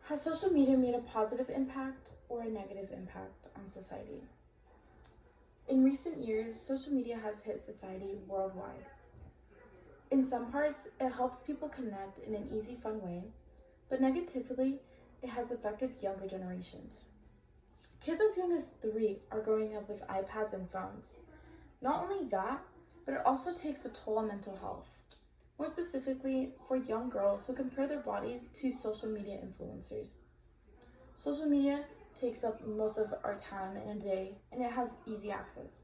Has social media made a positive impact or a negative impact on society? In recent years, social media has hit society worldwide. In some parts, it helps people connect in an easy, fun way, but negatively, it has affected younger generations. Kids as young as 3 are growing up with iPads and phones. Not only that, but it also takes a toll on mental health. More specifically, for young girls who compare their bodies to social media influencers. Social media takes up most of our time in a day, and it has easy access.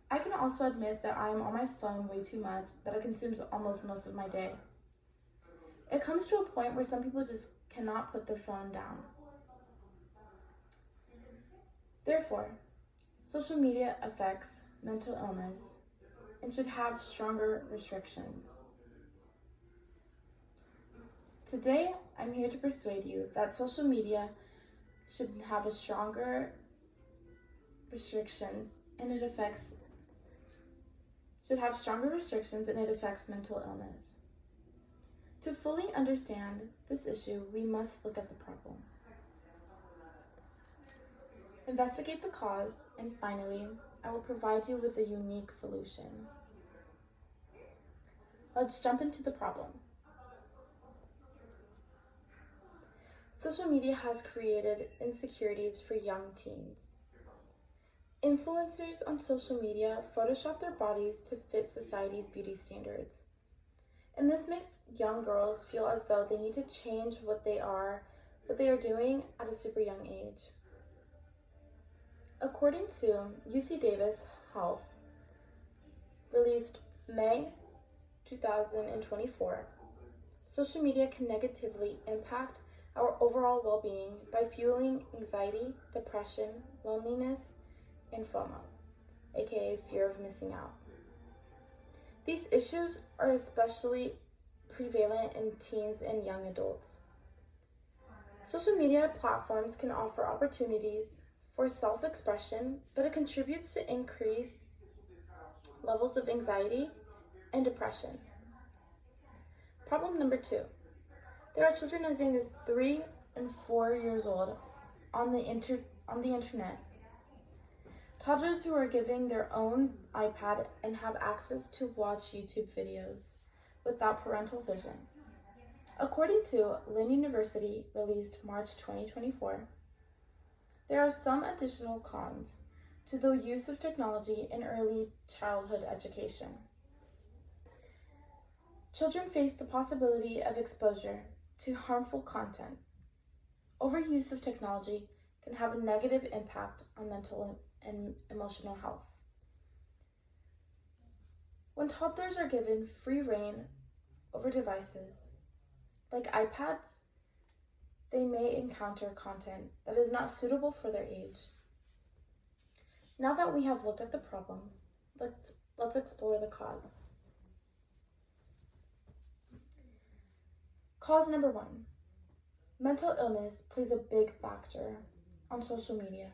I can also admit that I am on my phone way too much, that it consumes almost most of my day. It comes to a point where some people just cannot put their phone down. Therefore, social media affects mental illness and should have stronger restrictions. Today, I'm here to persuade you that social media should have stronger restrictions and it affects mental illness. To fully understand this issue, we must look at the problem, investigate the cause, and finally, I will provide you with a unique solution. Let's jump into the problem. Social media has created insecurities for young teens. Influencers on social media Photoshop their bodies to fit society's beauty standards. And this makes young girls feel as though they need to change what they are doing at a super young age. According to UC Davis Health, released May 2024, social media can negatively impact our overall well-being by fueling anxiety, depression, loneliness, and FOMO, aka fear of missing out. These issues are especially prevalent in teens and young adults. Social media platforms can offer opportunities for self-expression, but it contributes to increased levels of anxiety and depression. Problem number 2. There are children as young as 3 and 4 years old on the internet. Toddlers who are given their own iPad and have access to watch YouTube videos without parental vision. According to Lynn University, released March 2024, there are some additional cons to the use of technology in early childhood education. Children face the possibility of exposure to harmful content. Overuse of technology can have a negative impact on mental and emotional health. When toddlers are given free rein over devices like iPads, they may encounter content that is not suitable for their age. Now that we have looked at the problem, let's explore the cause. Cause number 1. Mental illness plays a big factor on social media.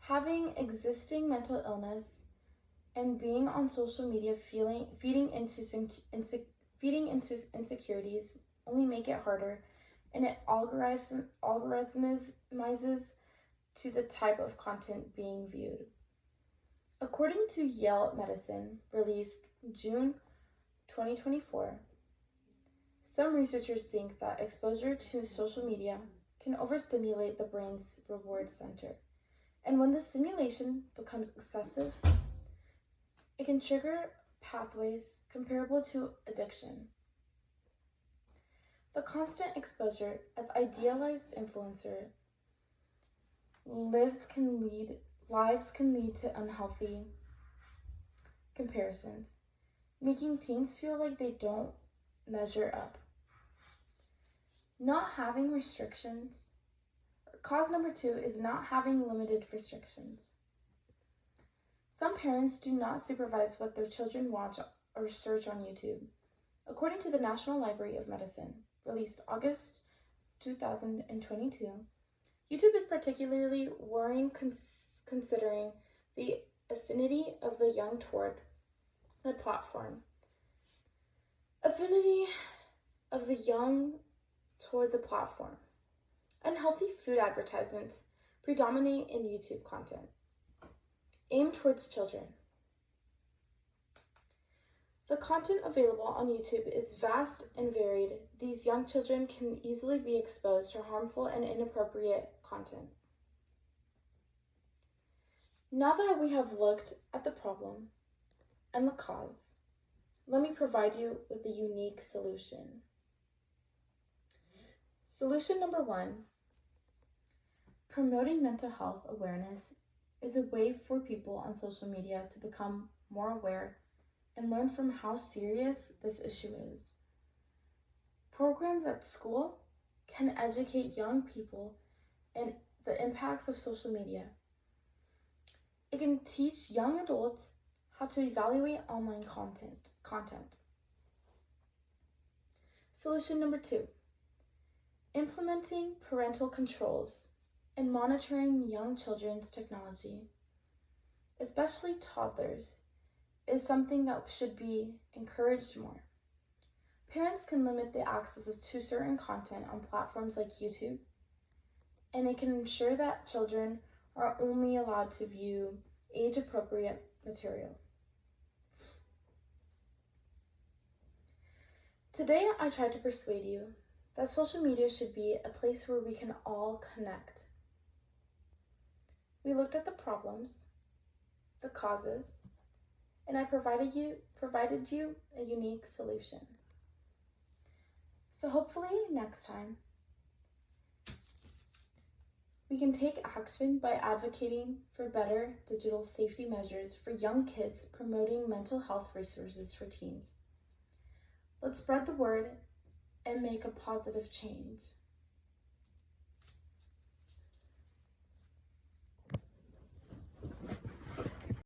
Having existing mental illness and being on social media feeding into insecurities only make it harder, and it algorithmizes to the type of content being viewed. According to Yale Medicine, released June 2024, some researchers think that exposure to social media can overstimulate the brain's reward center. And when the stimulation becomes excessive, it can trigger pathways comparable to addiction. The constant exposure of idealized influencer lives can lead to unhealthy comparisons, making teens feel like they don't measure up. Not having restrictions. Cause number 2 is not having limited restrictions. Some parents do not supervise what their children watch or search on YouTube. According to the National Library of Medicine, released August 2022, YouTube is particularly worrying considering the affinity of the young toward the platform. Affinity of the young toward the platform. Unhealthy food advertisements predominate in YouTube content aimed towards children. The content available on YouTube is vast and varied. These young children can easily be exposed to harmful and inappropriate content. Now that we have looked at the problem and the cause, let me provide you with a unique solution. Solution number 1, promoting mental health awareness is a way for people on social media to become more aware and learn from how serious this issue is. Programs at school can educate young people in the impacts of social media. It can teach young adults how to evaluate online content. Solution number 2, implementing parental controls and monitoring young children's technology, especially toddlers, is something that should be encouraged more. Parents can limit the access to certain content on platforms like YouTube, and it can ensure that children are only allowed to view age-appropriate material. Today, I tried to persuade you that social media should be a place where we can all connect. We looked at the problems, the causes, and I provided you a unique solution. So hopefully next time, we can take action by advocating for better digital safety measures for young kids, promoting mental health resources for teens. Let's spread the word and make a positive change.